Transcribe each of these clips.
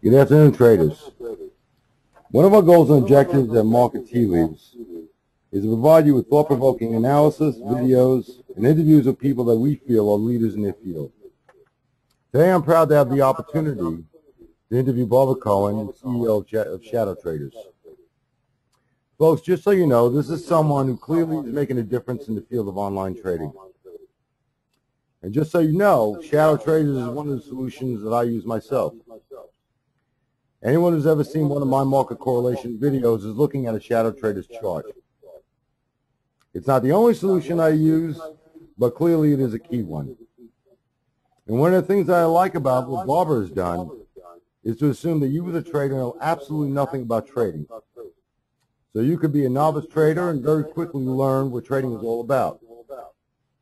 Good afternoon, traders. One of our goals and objectives at Market Tea Leaves is to provide you with thought-provoking analysis, videos, and interviews with people that we feel are leaders in their field. Today I'm proud to have the opportunity to interview Barbara Cohen, CEO of Shadowtraders. Folks, just so you know, this is someone who clearly is making a difference in the field of online trading. And just so you know, Shadowtraders is one of the solutions that I use myself. Anyone who's ever seen one of my market correlation videos is looking at a Shadowtraders chart. It's not the only solution I use, but clearly it is a key one. And one of the things that I like about what Barbara has done is to assume that you as a trader know absolutely nothing about trading. So you could be a novice trader and very quickly learn what trading is all about.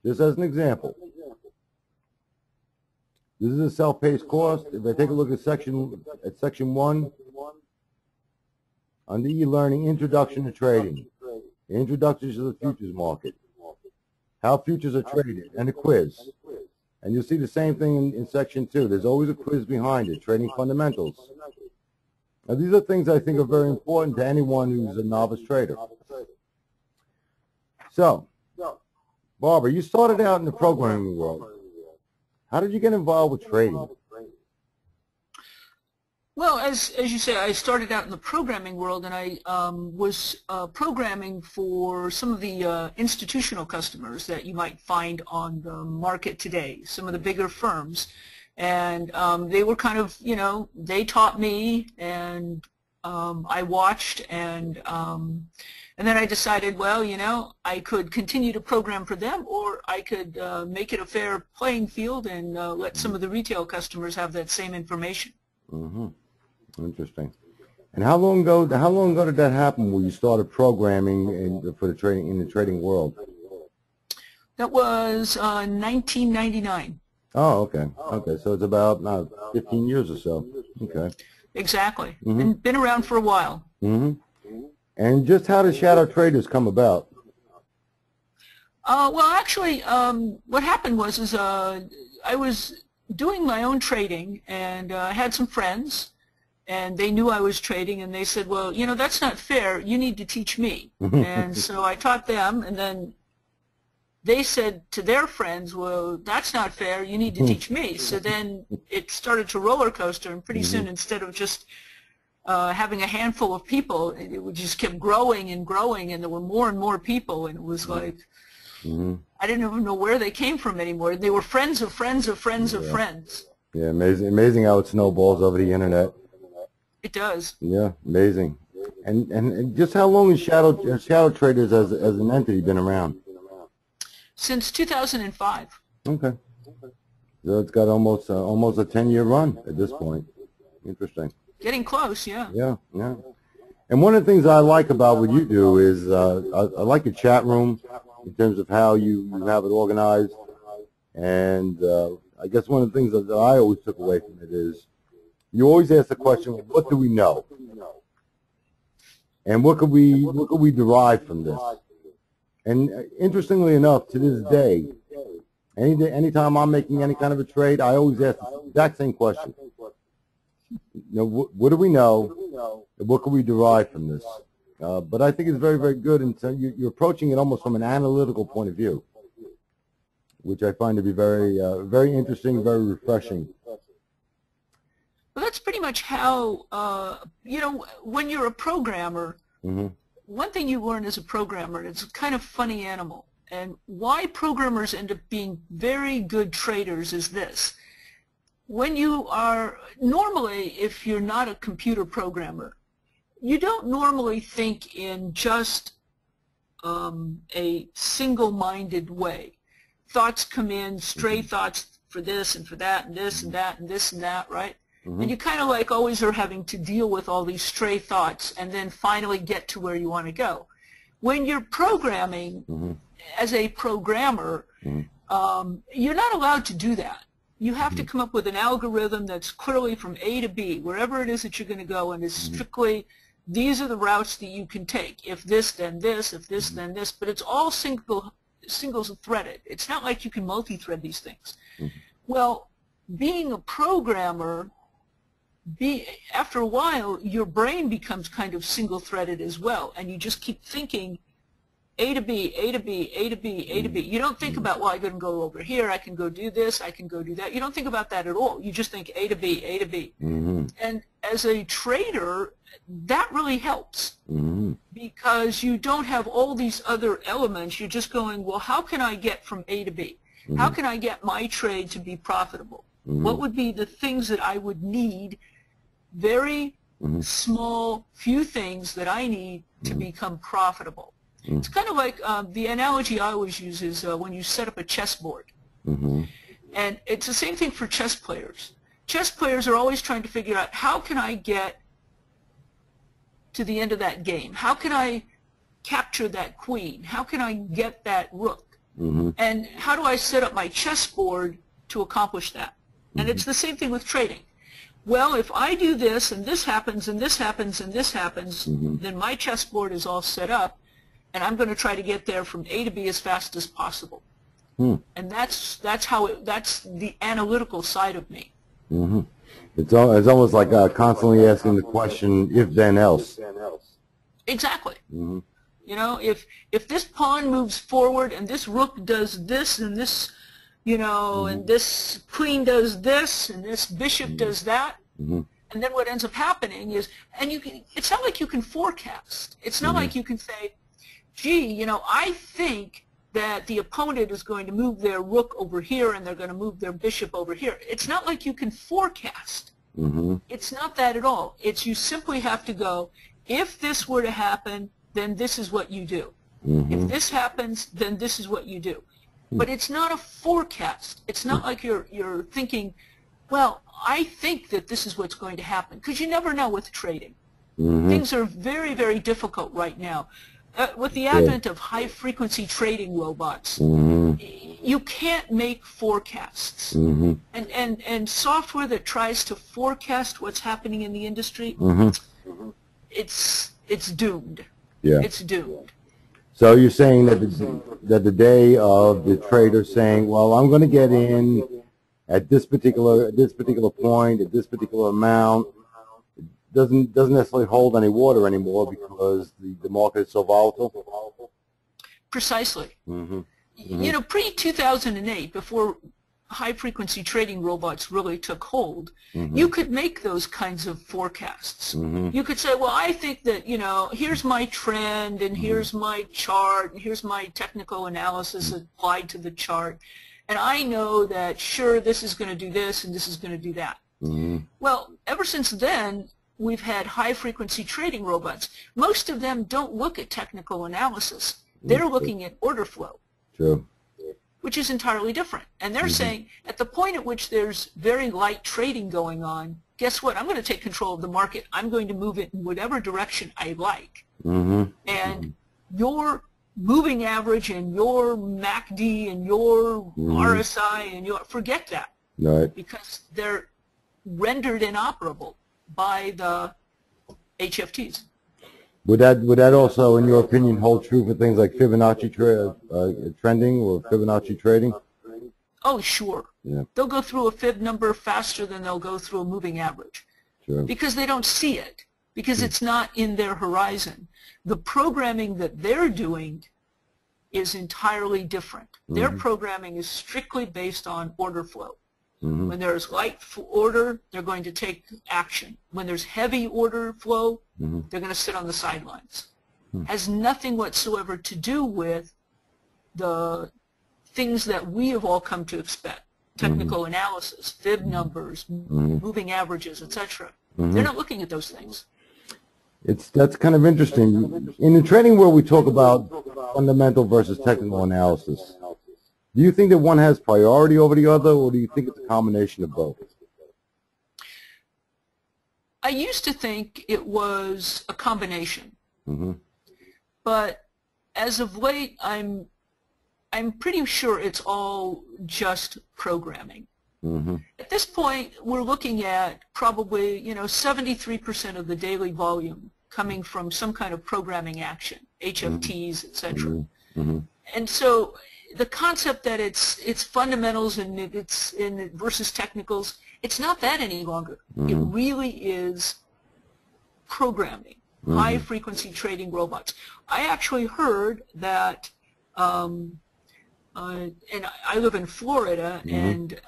Just as an example, this is a self-paced course. If I take a look at section 1, under e-learning, Introduction to Trading, Introduction to the Futures Market, how futures are traded, and a quiz. And you'll see the same thing in section 2. There's always a quiz behind it, trading fundamentals. Now, these are things I think are very important to anyone who's a novice trader. So, Barbara, you started out in the programming world. How did you get involved with trading? Well, as you say, I started out in the programming world, and I was programming for some of the institutional customers that you might find on the market today, some of the bigger firms. And they were kind of, you know, they taught me, and I watched, and then I decided, well, you know, I could continue to program for them, or I could make it a fair playing field and let some of the retail customers have that same information. Mm-hmm. Interesting. And how long ago did that happen when you started programming in the trading world? That was 1999. Oh, okay. Okay, so it's about 15 years or so. Okay. Exactly. Mm-hmm. Been around for a while. Mm-hmm. And just how did Shadowtraders come about? Well, actually, what happened was I was doing my own trading, and I had some friends, and they knew I was trading, and they said, well, you know, that's not fair. You need to teach me. And so I taught them, and then they said to their friends, well, that's not fair. You need to teach me. So then it started to roller coaster, and pretty soon, instead of just having a handful of people, it just kept growing and growing, and there were more and more people, and it was like, I didn't even know where they came from anymore. They were friends of friends of friends of friends. Yeah, amazing how it snowballs over the internet. It does. Yeah, amazing. And just how long has Shadowtraders as an entity been around? Since 2005. Okay. So it's got almost a 10-year run at this point. Interesting. Getting close, yeah. Yeah, yeah. And one of the things I like about what you do is I like your chat room in terms of how you have it organized. And I guess one of the things that I always took away from it is you always ask the question, what do we know? And what could we derive from this? And interestingly enough, to this day, anytime I'm making any kind of a trade, I always ask the exact same question. You know, what do we know, and what can we derive from this? But I think it's very, very good, and so you're approaching it almost from an analytical point of view, which I find to be very, very interesting, very refreshing. Well, that's pretty much how, you know, when you're a programmer, one thing you learn as a programmer, and it's a kind of funny animal, and why programmers end up being very good traders is this. When you are, normally, if you're not a computer programmer, you don't normally think in just a single-minded way. Thoughts come in, stray thoughts for this and for that and this and that and this and that, right? And you kind of like always are having to deal with all these stray thoughts and then finally get to where you want to go. When you're programming as a programmer, you're not allowed to do that. You have to come up with an algorithm that's clearly from A to B, wherever it is that you're going to go, and it's strictly, these are the routes that you can take. If this, then this, if this, then this, but it's all single-threaded. It's not like you can multi-thread these things. Well, being a programmer after a while, your brain becomes kind of single-threaded as well, and you just keep thinking A to B, A to B, A to B, A to B. You don't think about, well, I can go over here, I can go do this, I can go do that. You don't think about that at all. You just think A to B, A to B. And as a trader, that really helps because you don't have all these other elements. You're just going, well, how can I get from A to B? How can I get my trade to be profitable? What would be the things that I would need? Very small, few things that I need to become profitable. It's kind of like the analogy I always use is when you set up a chessboard. And it's the same thing for chess players. Chess players are always trying to figure out, how can I get to the end of that game? How can I capture that queen? How can I get that rook? And how do I set up my chessboard to accomplish that? And it's the same thing with trading. Well, if I do this, and this happens, and this happens, and this happens, then my chessboard is all set up, and I'm going to try to get there from A to B as fast as possible. And that's the analytical side of me. It's almost like constantly asking the question, if then else. Exactly. You know, if this pawn moves forward and this rook does this and this, you know, and this queen does this and this bishop does that, and then what ends up happening is, and it's not like you can forecast. It's not like you can say, gee, you know, I think that the opponent is going to move their rook over here and they're going to move their bishop over here. It's not like you can forecast. It's not that at all. It's you simply have to go, if this were to happen, then this is what you do. If this happens, then this is what you do. But it's not a forecast. It's not like you're thinking, well, I think that this is what's going to happen, because you never know with trading. Things are very, very difficult right now. With the advent of high-frequency trading robots, you can't make forecasts. And software that tries to forecast what's happening in the industry, it's doomed. It's doomed. So you're saying that the day of the trader saying, well, I'm going to get in at this particular point, at this particular amount, doesn't necessarily hold any water anymore because the market is so volatile? Precisely. You know, pre-2008, before high-frequency trading robots really took hold, you could make those kinds of forecasts. You could say, well, I think that, you know, here's my trend, and here's my chart, and here's my technical analysis applied to the chart, and I know that, sure, this is going to do this, and this is going to do that. Well, ever since then, we've had high-frequency trading robots. Most of them don't look at technical analysis. They're looking at order flow. True. Which is entirely different. And they're saying, at the point at which there's very light trading going on, guess what? I'm going to take control of the market. I'm going to move it in whatever direction I like. And your moving average and your MACD and your RSI and your, forget that. Because they're rendered inoperable by the HFTs. Would that also, in your opinion, hold true for things like Fibonacci trending or Fibonacci trading? Oh, sure. They'll go through a fib number faster than they'll go through a moving average. Because they don't see it, because it's not in their horizon. The programming that they're doing is entirely different. Their programming is strictly based on order flow. When there's light order, they're going to take action. When there's heavy order flow, they're going to sit on the sidelines. Has nothing whatsoever to do with the things that we have all come to expect. Technical analysis, fib numbers, moving averages, etc. They're not looking at those things. That's kind of interesting. In the trading world, we talk about fundamental versus technical analysis. Do you think that one has priority over the other, or do you think it's a combination of both? I used to think it was a combination, but as of late, I'm pretty sure it's all just programming. At this point, we're looking at probably 73% of the daily volume coming from some kind of programming action, HFTs, etc. And so the concept that it's fundamentals and it's versus technicals, It's not that any longer. It really is programming, high-frequency trading robots. I actually heard that, and I live in Florida, and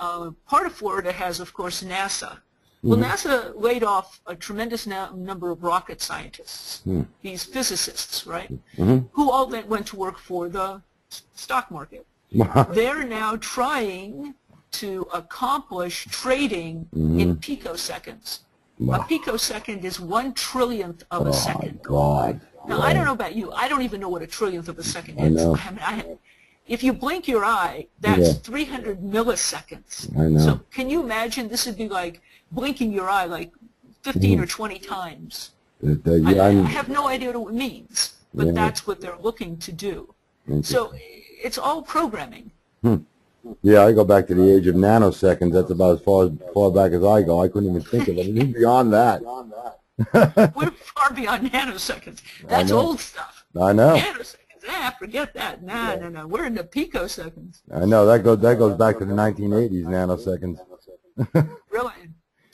part of Florida has, of course, NASA. Well, NASA laid off a tremendous number of rocket scientists, these physicists, right, who all then went to work for the stock market. They're now trying to accomplish trading in picoseconds. A picosecond is 1/trillionth of a second. God. Now, I don't know about you. I don't even know what a trillionth of a second is. I mean, if you blink your eye, that's 300 milliseconds. I know. So can you imagine? This would be like blinking your eye like 15 or 20 times. I have no idea what it means, but that's what they're looking to do. So it's all programming. Yeah, I go back to the age of nanoseconds. That's about as far back as I go. I couldn't even think of anything beyond that. We're far beyond nanoseconds. That's old stuff. I know. Nanoseconds, forget that. No. We're in the picoseconds. I know. That goes back to the 1980s, nanoseconds. Really?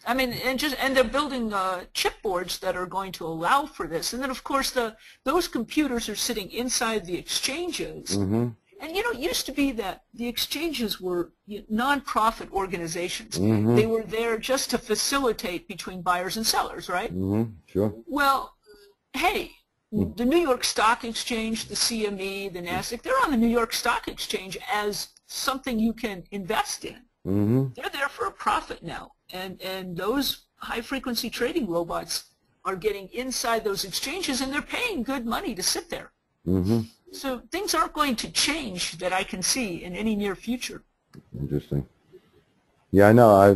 I mean, and they're building chipboards that are going to allow for this. And then, of course, those computers are sitting inside the exchanges. And, you know, it used to be that the exchanges were non-profit organizations. They were there just to facilitate between buyers and sellers, right? Sure. Well, hey, the New York Stock Exchange, the CME, the NASDAQ, they're on the New York Stock Exchange as something you can invest in. They're there for a profit now. And those high-frequency trading robots are getting inside those exchanges, and they're paying good money to sit there. So things aren't going to change that I can see in any near future. Interesting. Yeah, I know. I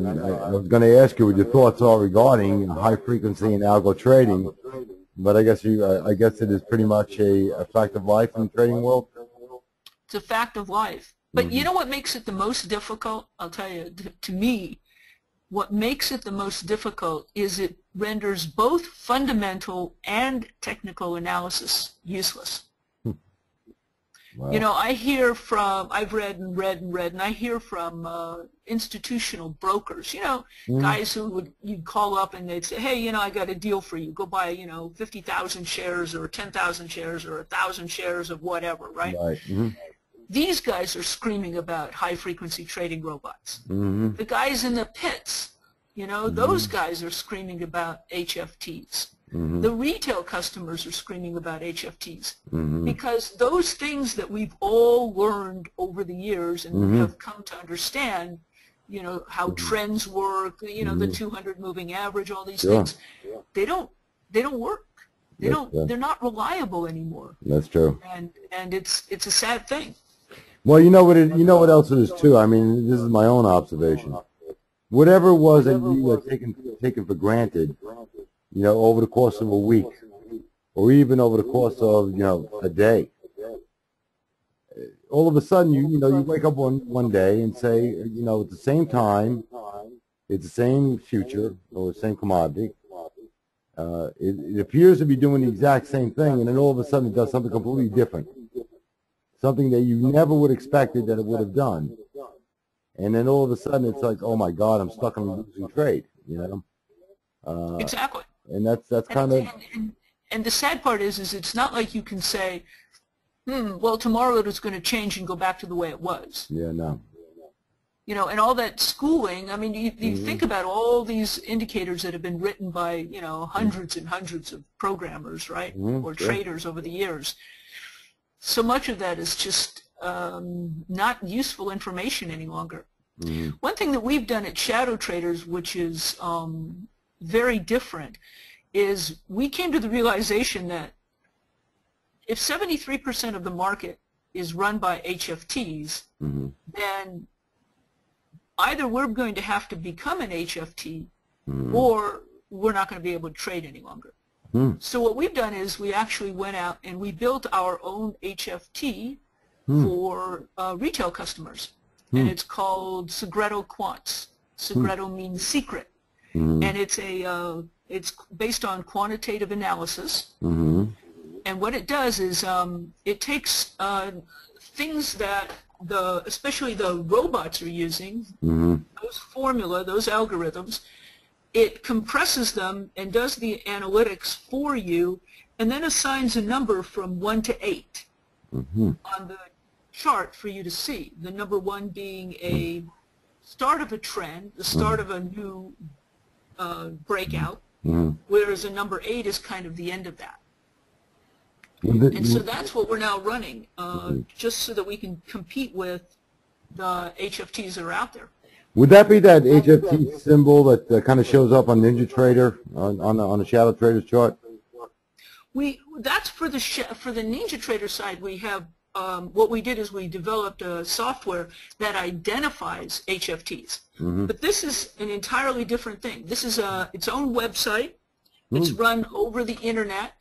was going to ask you what your thoughts are regarding high-frequency and algo trading, but I guess it is pretty much a fact of life in the trading world. It's a fact of life. But you know what makes it the most difficult? I'll tell you, to me, what makes it the most difficult is it renders both fundamental and technical analysis useless. Wow. You know, I hear from, I've read, and I hear from institutional brokers, you know, guys who you'd call up and they'd say, hey, you know, I got a deal for you. Go buy, you know, 50,000 shares or 10,000 shares or 1,000 shares of whatever, right? These guys are screaming about high-frequency trading robots. The guys in the pits, you know, those guys are screaming about HFTs. The retail customers are screaming about HFTs because those things that we've all learned over the years and have come to understand, you know, how trends work, you know, the 200 moving average, all these things, they don't work. They're not reliable anymore. That's true. And it's a sad thing. Well, you know what else it is too. I mean, this is my own observation. Whatever it was that you were taken for granted, you know, over the course of a week, or even over the course of, you know, a day, all of a sudden, you wake up one day and say, you know, at the same time, it's the same future or the same commodity. It appears to be doing the exact same thing, and then all of a sudden it does something completely different, something that you never would have expected that it would have done. And then all of a sudden it's like, oh my God, I'm stuck on a losing trade, you know? Exactly. And that's kind of... And the sad part is it's not like you can say, well, tomorrow it is going to change and go back to the way it was. Yeah, no. You know, and all that schooling, I mean, you think about all these indicators that have been written by, you know, hundreds and hundreds of programmers, right, or traders over the years. So much of that is just not useful information any longer. One thing that we've done at Shadowtraders, which is very different, is we came to the realization that if 73% of the market is run by HFTs, then either we're going to have to become an HFT or we're not going to be able to trade any longer. So what we've done is we actually went out and we built our own HFT for retail customers. And it's called Segredo Quants. Segredo means secret. And it's based on quantitative analysis. And what it does is it takes things that especially the robots are using, those formula, those algorithms, it compresses them and does the analytics for you, and then assigns a number from 1 to 8 on the chart for you to see. The number 1 being a start of a trend, the start of a new breakout, whereas a number 8 is kind of the end of that. And so that's what we're now running, just so that we can compete with the HFTs that are out there. Would that be that HFT symbol that kind of shows up on NinjaTrader on the Shadowtraders chart? That's for the NinjaTrader side. We have what we did is we developed a software that identifies HFTs. But this is an entirely different thing. This is its own website. It's run over the internet.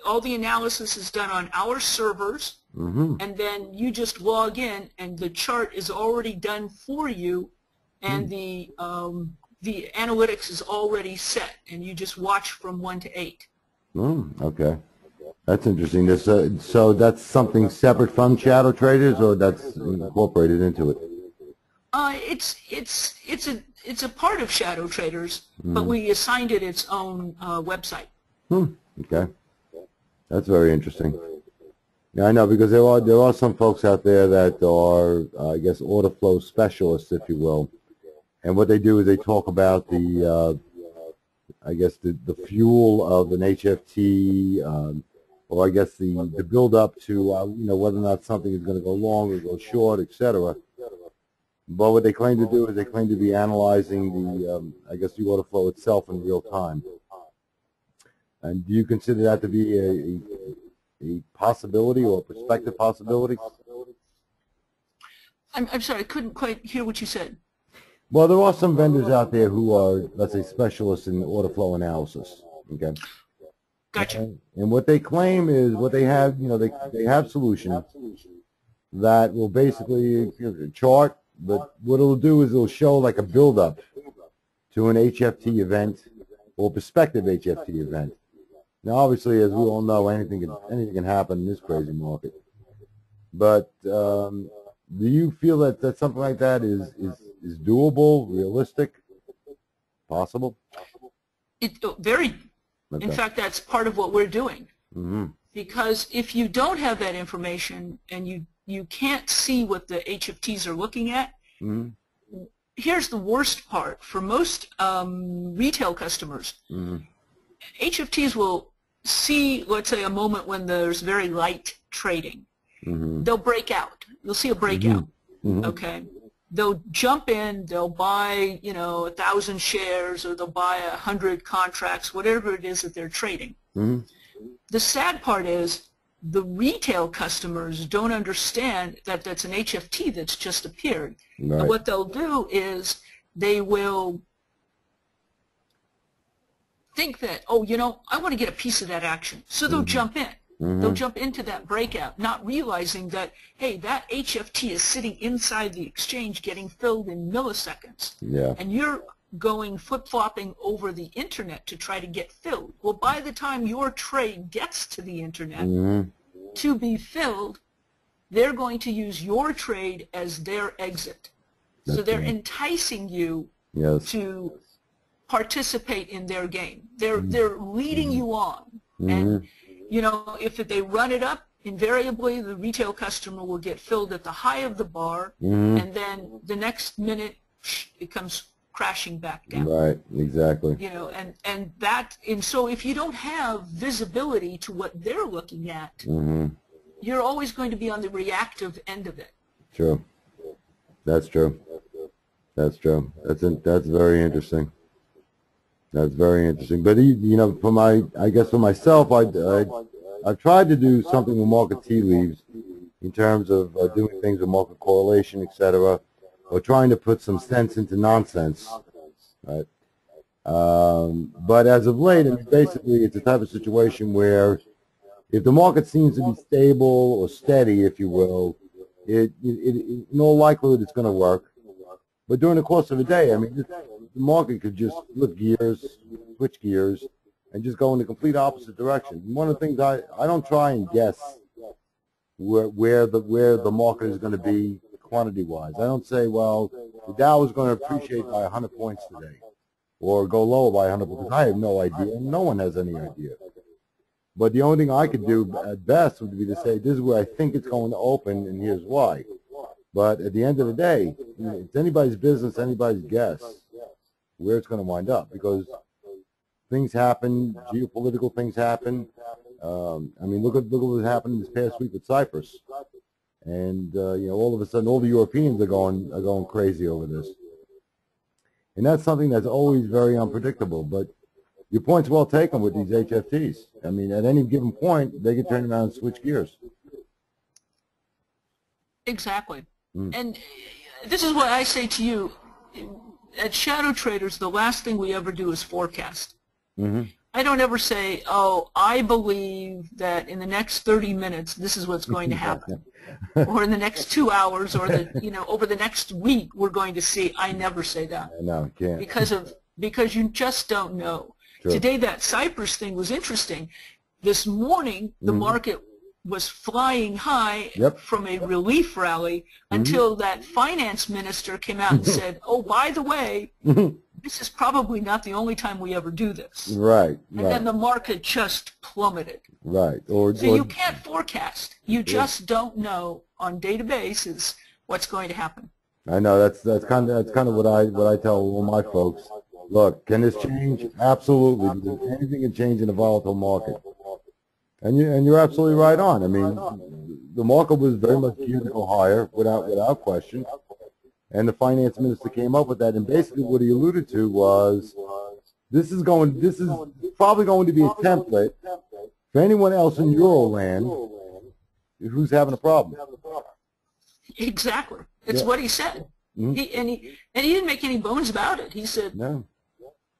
All the analysis is done on our servers, and then you just log in, and the chart is already done for you, and the analytics is already set, and you just watch from 1 to 8. Okay, that's interesting. So that's something separate from Shadowtraders, or that's incorporated into it? It's a part of Shadowtraders, but we assigned it its own website. Okay. That's very interesting. Yeah, I know, because there are some folks out there that are, I guess, order flow specialists, if you will, and what they do is they talk about the, I guess, the fuel of an HFT, or I guess the build up to, you know, whether or not something is going to go long or go short, etc. But what they claim to do is they claim to be analyzing the, I guess, the order flow itself in real time. And do you consider that to be a possibility or a prospective possibility? I'm sorry, I couldn't quite hear what you said. Well, there are some vendors out there who are, let's say, specialists in order flow analysis. Okay. Gotcha. And what they claim is what they have, you know, they have solutions that will basically chart, but what it'll do is it'll show like a buildup to an HFT event or prospective HFT event. Now, obviously, as we all know, anything can happen in this crazy market. But do you feel that something like that is doable, realistic, possible? Very. Okay. In fact, that's part of what we're doing. Because if you don't have that information and you can't see what the HFTs are looking at, here's the worst part. For most retail customers, HFTs will see, let's say, a moment when there's very light trading. They'll break out. They'll see a breakout. Okay. They'll jump in. They'll buy, you know, 1,000 shares, or they'll buy 100 contracts, whatever it is that they're trading. The sad part is the retail customers don't understand that that's an HFT that's just appeared. Right. And what they'll do is they will think that, oh, you know, I want to get a piece of that action. So they'll jump in. They'll jump into that breakout, not realizing that, hey, that HFT is sitting inside the exchange getting filled in milliseconds. Yeah. And you're going flip-flopping over the internet to try to get filled. Well, by the time your trade gets to the internet to be filled, they're going to use your trade as their exit. So they're enticing you to participate in their game. They're leading you on. And, you know, if they run it up, invariably the retail customer will get filled at the high of the bar, and then the next minute it comes crashing back down. Right, exactly. You know, and so if you don't have visibility to what they're looking at, you're always going to be on the reactive end of it. True. That's true. That's true. That's very interesting. That's very interesting. But you know, I guess for myself, I've tried to do something with market tea leaves in terms of doing things with market correlation, etc., or trying to put some sense into nonsense. Right. But as of late, I mean, basically, it's a type of situation where if the market seems to be stable or steady, if you will, in all likelihood it's going to work. But during the course of a day, I mean, the market could just flip gears, switch gears, and just go in the complete opposite direction. And one of the things I don't try and guess where the market is going to be quantity-wise. I don't say, well, the Dow is going to appreciate by 100 points today or go lower by 100 points. I have no idea, and no one has any idea. But the only thing I could do at best would be to say, this is where I think it's going to open, and here's why. But at the end of the day, it's anybody's business, anybody's guess where it's going to wind up, because things happen, geopolitical things happen. I mean, look at what happened this past week with Cyprus, and all of a sudden, all the Europeans are going crazy over this, and that's something that's always very unpredictable. But your point's well taken with these HFTs. I mean, at any given point, they can turn around and switch gears. Exactly. And this is what I say to you. At Shadowtraders, the last thing we ever do is forecast. I don't ever say, oh, I believe that in the next 30 minutes, this is what's going to happen. Or in the next 2 hours, or over the next week, we're going to see. I never say that. No, you can't. Because you just don't know. Sure. Today, that Cyprus thing was interesting. This morning, the market was flying high from a relief rally until that finance minister came out and said, oh, by the way, this is probably not the only time we ever do this. Right. And then the market just plummeted. Right. So you can't forecast. You just don't know on day-to-day basis what's going to happen. I know that's kind of what I tell all my folks. Look, can this change? Absolutely. Because anything can change in a volatile market. And you're absolutely right on. I mean, the market was very much geared to go higher without question. And the finance minister came up with that, and basically what he alluded to was this is probably going to be a template for anyone else in Euroland who's having a problem. Exactly. It's what he said. He didn't make any bones about it. He said, no.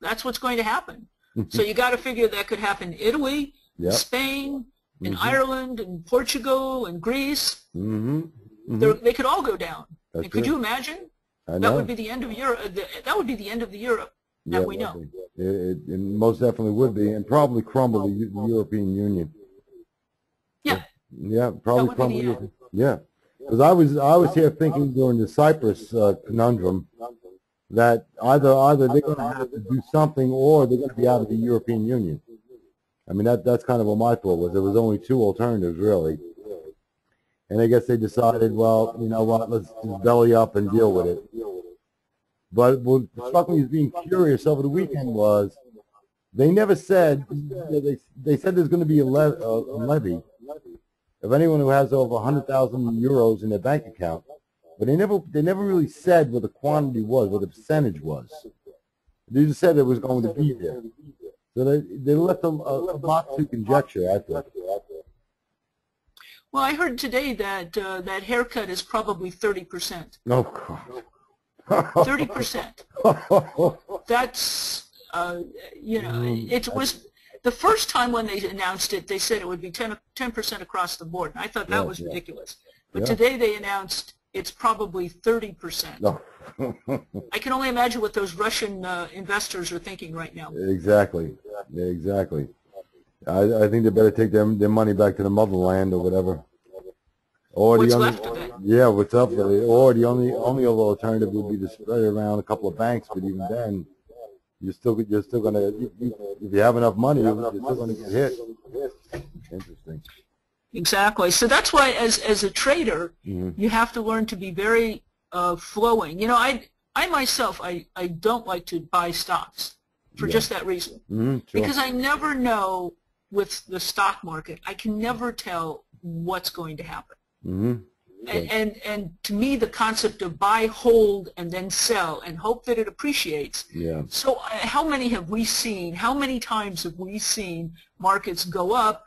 That's what's going to happen. So you got to figure that could happen in Italy, Spain, in Ireland, and Portugal, and Greece. They could all go down. And could you imagine? That would be the end of Europe. That would be the end of the Europe that we know. It most definitely would be, and probably crumble the European Union. Yeah. Yeah, probably crumble. Yeah, because I was here thinking during the Cyprus conundrum that either they're going to have to do something, or they're going to be out of the European Union. I mean, that's kind of what my thought was. There was only two alternatives, really. And I guess they decided, well, you know what, let's just belly up and deal with it. But what struck me as being curious over the weekend was they never said, they said there's going to be a levy of anyone who has over 100,000 euros in their bank account. But they never really said what the quantity was, what the percentage was. They just said it was going to be there. So they left a lot to conjecture, I think. Well, I heard today that that haircut is probably 30%. Oh, God. 30%. That's, it was the first time when they announced it, they said it would be 10% across the board. And I thought that was ridiculous. But today they announced it's probably 30%. No. I can only imagine what those Russian investors are thinking right now. Exactly. I think they better take their money back to the motherland or whatever. Or what's left of it. Yeah, what's up with it. Or the only other alternative would be to spread it around a couple of banks, but even then, you're still going to, if you have enough money, you're still going to get hit. Interesting. Exactly. So that's why, as a trader, you have to learn to be very flowing. You know, I myself, I don't like to buy stocks for just that reason. Sure. Because I never know with the stock market, I can never tell what's going to happen. And to me, the concept of buy, hold, and then sell and hope that it appreciates. Yeah. So how many times have we seen markets go up,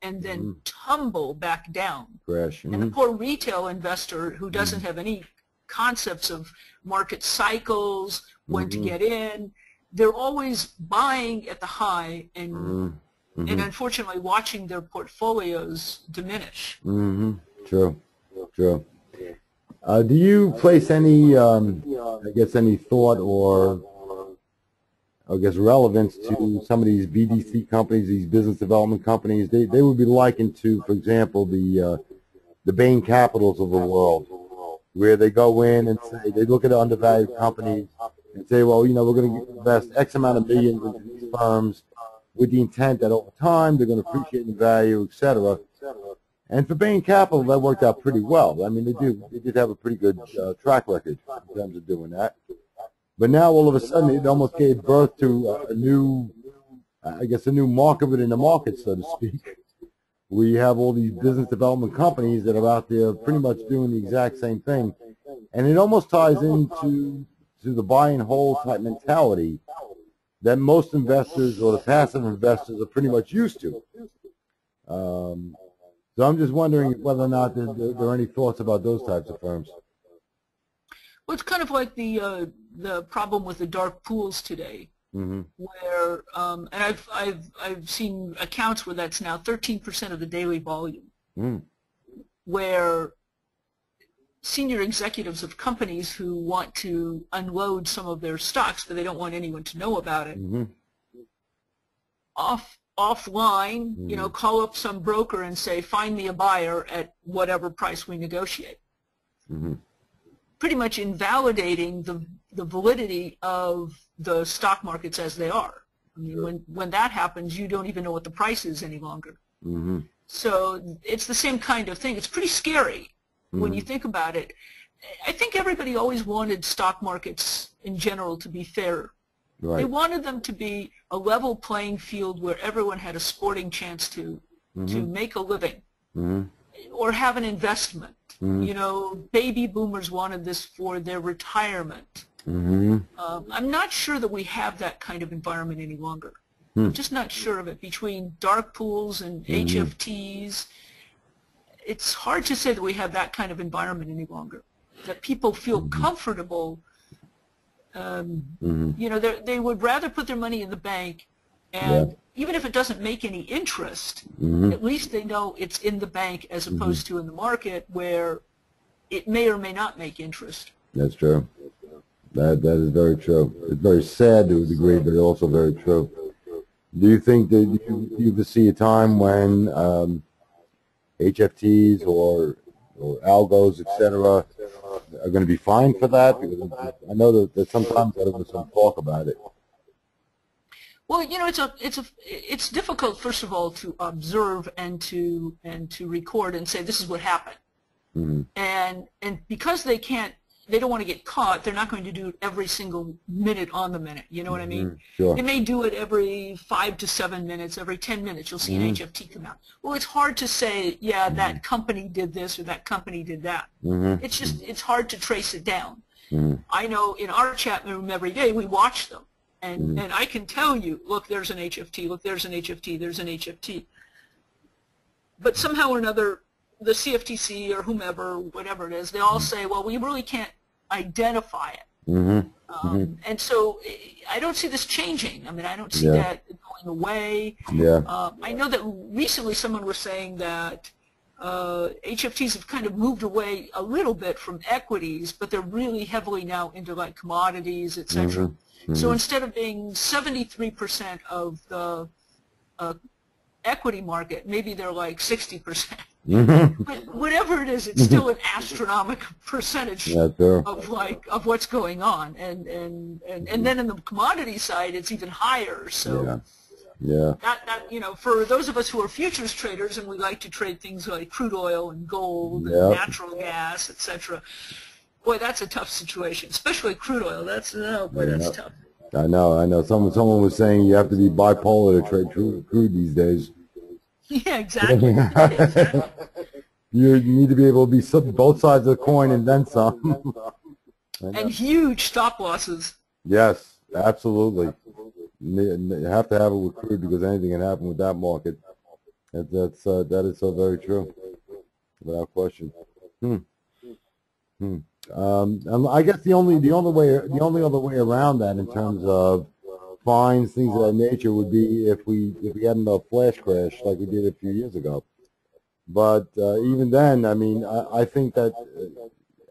and then tumble back down? Crash. And the poor retail investor who doesn't have any concepts of market cycles, when to get in, they're always buying at the high and unfortunately watching their portfolios diminish. True. Do you place any, any thought or, relevance to some of these BDC companies, these business development companies? They would be likened to, for example, the the Bain Capitals of the world, where they go in and say, they look at undervalued companies and say, well, you know, we're going to invest X amount of millions into these firms with the intent that over time they're going to appreciate in value, et cetera. And for Bain Capital, that worked out pretty well. I mean, they did have a pretty good track record in terms of doing that. But now all of a sudden, it almost gave birth to a new, I guess, a new market within the market, so to speak. We have all these business development companies that are out there pretty much doing the exact same thing. And it almost ties into the buy and hold type mentality that most investors or the passive investors are pretty much used to. So I'm just wondering whether or not there are any thoughts about those types of firms. Well, it's kind of like the problem with the dark pools today, where and I've seen accounts where that's now 13% of the daily volume, where senior executives of companies who want to unload some of their stocks, but they don't want anyone to know about it, offline, you know, call up some broker and say, find me a buyer at whatever price we negotiate. Pretty much invalidating the validity of the stock markets as they are. I mean, when that happens, you don't even know what the price is any longer. So it's the same kind of thing. It's pretty scary when you think about it. I think everybody always wanted stock markets in general to be fair. They wanted them to be a level playing field where everyone had a sporting chance to make a living or have an investment. You know, baby boomers wanted this for their retirement. I'm not sure that we have that kind of environment any longer. I'm just not sure of it. Between dark pools and HFTs, it's hard to say that we have that kind of environment any longer, that people feel comfortable. You know, they would rather put their money in the bank, and even if it doesn't make any interest, at least they know it's in the bank as opposed to in the market where it may or may not make interest. That's true. That is very true. It's very sad to a degree, but also very true. Do you think that you see a time when HFTs or algos, etc., are going to be fined for that? Because I know that sometimes there was some talk about it. Well, you know, it's difficult, first of all, to observe and to record and say this is what happened. And because they don't want to get caught, they're not going to do it every single minute on the minute. You know what I mean? Sure. They may do it every 5 to 7 minutes, every 10 minutes you'll see an HFT come out. Well, it's hard to say, yeah, that company did this or that company did that. It's just, it's hard to trace it down. I know in our chat room every day we watch them. And I can tell you, look, there's an HFT, look, there's an HFT, there's an HFT. But somehow or another, the CFTC or whomever, whatever it is, they all say, well, we really can't identify it. And so I don't see this changing. I mean, I don't see that going away. I know that recently someone was saying that HFTs have kind of moved away a little bit from equities, but they're really heavily now into like commodities, etc. So instead of being 73% of the equity market, maybe they're like 60%. But whatever it is, it's still an astronomical percentage of what's going on, and then in the commodity side, it's even higher. So that you know, for those of us who are futures traders and we like to trade things like crude oil and gold and natural gas, etc. Boy, that's a tough situation, especially crude oil. That's that's tough. I know. Someone was saying you have to be bipolar to trade crude these days. Yeah, exactly. You need to be able to be both sides of the coin and then some. And huge stop losses. Yes, absolutely. You have to have it with crude because anything can happen with that market. That is so very true, without question. I guess the only other way around that in terms of fines, things of that nature, would be if we had a flash crash like we did a few years ago. But even then, I mean, I think that,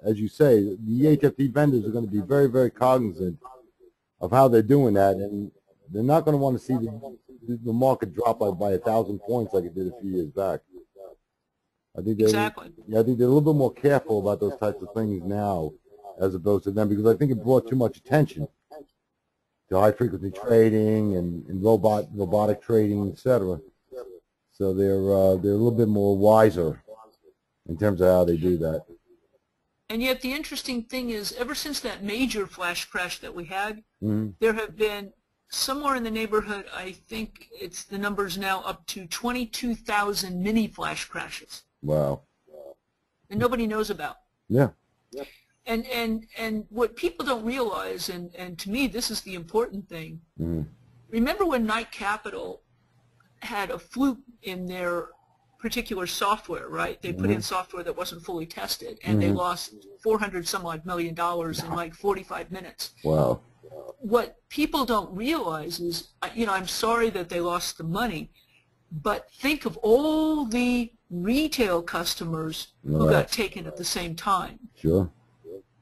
as you say, the HFT vendors are going to be very, very cognizant of how they're doing that, and they're not going to want to see the market drop by 1,000 points like it did a few years back. I think exactly. Yeah, I think they're a little bit more careful about those types of things now, as opposed to then, because I think it brought too much attention to high frequency trading and robotic trading, etc. So they're a little bit more wiser in terms of how they do that. And yet the interesting thing is, ever since that major flash crash that we had, Mm-hmm. there have been somewhere in the neighborhood, I think it's the numbers now up to 22,000 mini flash crashes. Wow. And nobody knows about. Yeah. And what people don't realize, and to me this is the important thing, Mm-hmm. remember when Knight Capital had a fluke in their particular software, right? They put in software that wasn't fully tested, and they lost $400-some-odd million in like 45 minutes. Wow. What people don't realize is, I'm sorry that they lost the money, but think of all the retail customers who got taken at the same time. Sure.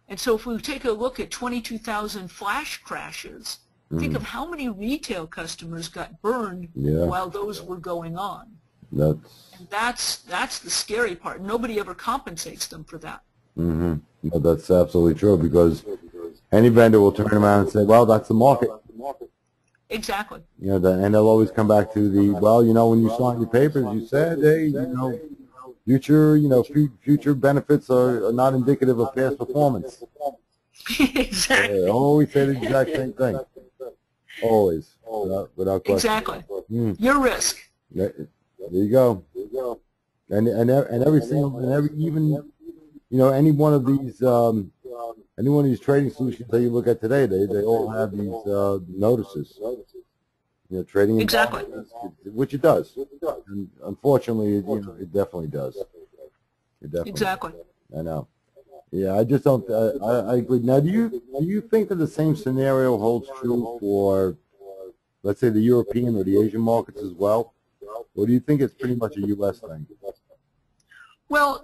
And so if we take a look at 22,000 flash crashes, think of how many retail customers got burned while those were going on. And that's the scary part. Nobody ever compensates them for that. Mm-hmm. No, that's absolutely true, because any vendor will turn around and say, well, that's the market. Exactly. And they'll always come back to the, well, when you signed your papers, you said, hey, future benefits are not indicative of past performance. Exactly. They always say the exact same thing. Always, without question. Exactly. Your risk. There you go. And every single, any one of these trading solutions that you look at today, they all have these notices. Trading exactly, which it does. And unfortunately, it definitely does. It definitely exactly. does. I know. Yeah, I just don't. I agree. Now, do you think that the same scenario holds true for, let's say, the European or the Asian markets as well? Or do you think it's pretty much a U.S. thing? Well,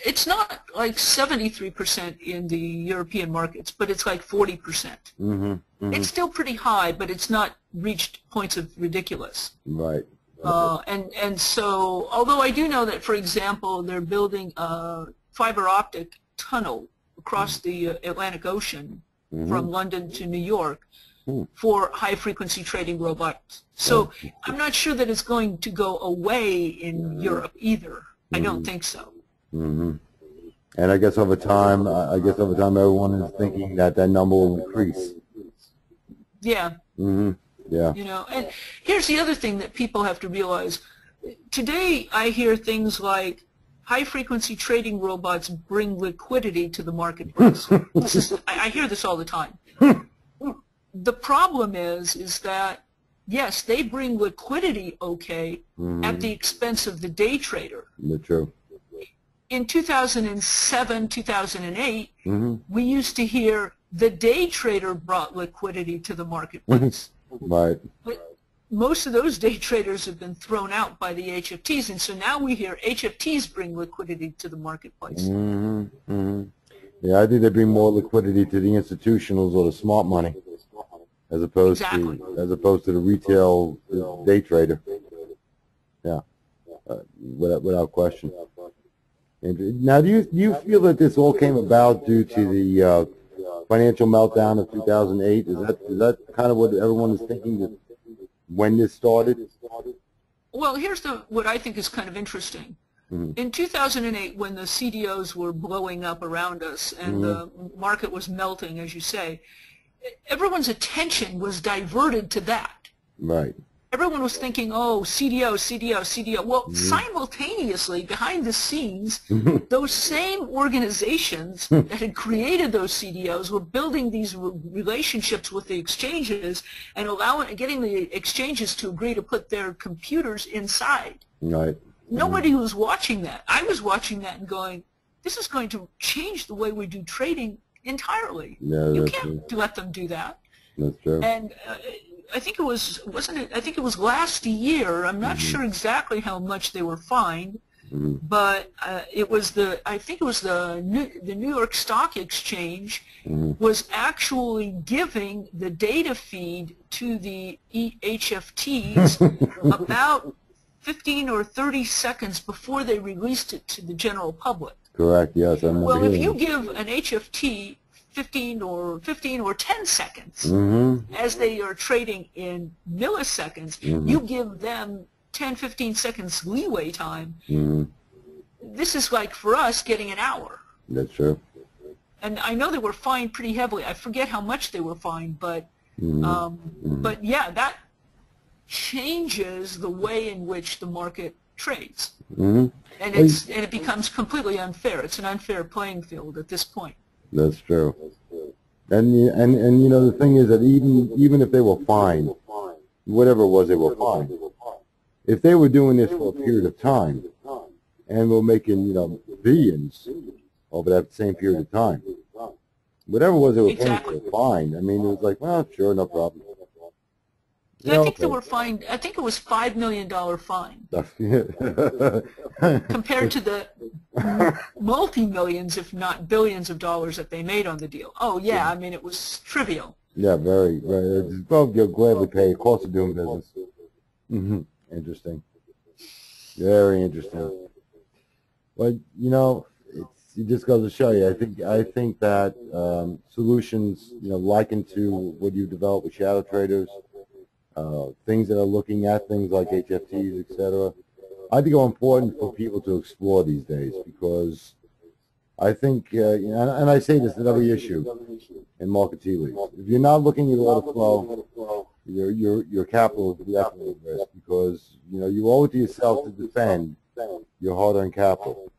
it's not like 73% in the European markets, but it's like 40%. It's still pretty high, but it's not reached points of ridiculous. Right. And so, although I do know that, for example, they're building a fiber optic tunnel across the Atlantic Ocean from London to New York for high-frequency trading robots. So I'm not sure that it's going to go away in Europe either. I don't think so. And I guess over time, everyone is thinking that number will increase. Yeah. Yeah. And here's the other thing that people have to realize. Today, I hear things like high-frequency trading robots bring liquidity to the marketplace. I hear this all the time. The problem is that, yes, they bring liquidity, at the expense of the day trader. That's true. In 2007, 2008, we used to hear the day trader brought liquidity to the marketplace. Right. But most of those day traders have been thrown out by the HFTs, and so now we hear HFTs bring liquidity to the marketplace. Yeah, I think they bring more liquidity to the institutionals or the smart money, as opposed to the retail day trader. Yeah, without question. Now, do you feel that this all came about due to the financial meltdown of 2008? Is that kind of what everyone is thinking when this started? Well, here's what I think is kind of interesting. In 2008, when the CDOs were blowing up around us and the market was melting, as you say, everyone's attention was diverted to that. Right. Everyone was thinking, oh, CDO, CDO, CDO. Well, simultaneously, behind the scenes, those same organizations that had created those CDOs were building these relationships with the exchanges and getting the exchanges to agree to put their computers inside. Right. Nobody was watching that. I was watching that and going, this is going to change the way we do trading entirely. Yeah, you can't let them do that. That's true. And I think it was, I think it was last year. I'm not sure exactly how much they were fined, but I think it was the New York Stock Exchange was actually giving the data feed to the HFTs about 15 or 30 seconds before they released it to the general public. Correct, yes. Well, if you give an HFT 15 or 10 seconds, as they are trading in milliseconds, you give them 10, 15 seconds leeway time. This is like, for us, getting an hour. That's true. And I know they were fined pretty heavily. I forget how much they were fined, but yeah, that changes the way in which the market trades. And it becomes completely unfair. It's an unfair playing field at this point. That's true. And you know, the thing is that even if they were fined, whatever it was they were fined, if they were doing this for a period of time and were making, you know, billions over that same period of time, whatever it was they were paying for, fine. I mean, it was like, well, sure, no problem. I think they were fined. I think it was $5 million fine compared to the multi-millions, if not billions, of dollars that they made on the deal. Oh yeah, I mean, it was trivial. Yeah, very. Well, you'll gladly pay. Cost of doing business. Interesting. Very interesting. But you know, it just goes to show you. I think that solutions, you know, likened to what you developed with Shadowtraders. Things that are looking at things like HFTs, etc. I think are important for people to explore these days, because I think, and I say this in every issue in market tea leaves, if you're not looking at order flow, your capital is definitely at risk, because you know you owe it to yourself to defend your hard-earned capital.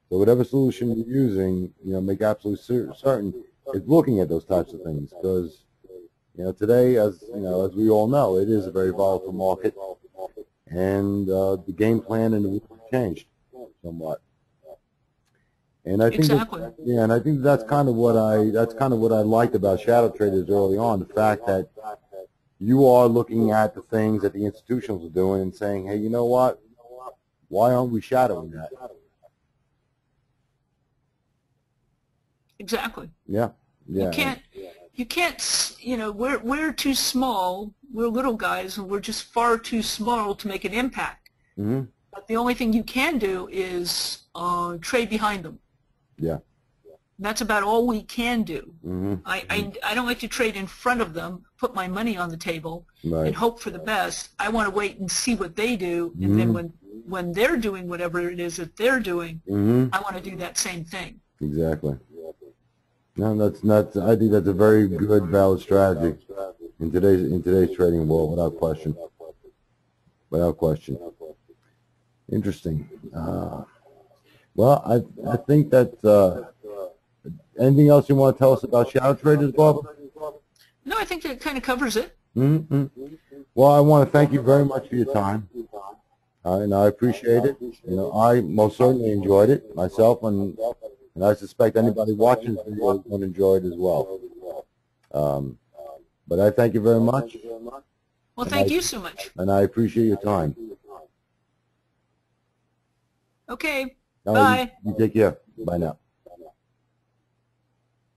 So whatever solution you're using, you know, make absolutely certain it's looking at those types of things, because you know, today, as you know, as we all know, it is a very volatile market, and the game plan and the rules have changed somewhat. And I think and I think that's kind of what I liked about Shadowtraders early on, the fact that you are looking at the things that the institutionals are doing and saying, hey, you know what? Why aren't we shadowing that? Exactly. Yeah. You can't, you know, we're too small, we're little guys, and we're just far too small to make an impact. But the only thing you can do is trade behind them. Yeah. And that's about all we can do. I don't like to trade in front of them, put my money on the table, and hope for the best. I want to wait and see what they do, and then when they're doing whatever it is that they're doing, I want to do that same thing. Exactly. No, that's not. I think that's a very good, valid strategy in today's trading world, without question. Without question. Interesting. Well, I think that. Anything else you want to tell us about Shadowtraders, Barbara? No, I think that kind of covers it. Well, I want to thank you very much for your time, and I appreciate it. You know, I most certainly enjoyed it myself, and I suspect anybody watching this video is going to enjoy it as well. But I thank you very much. Well, thank you so much. And I appreciate your time. Okay, bye. You take care. Bye now.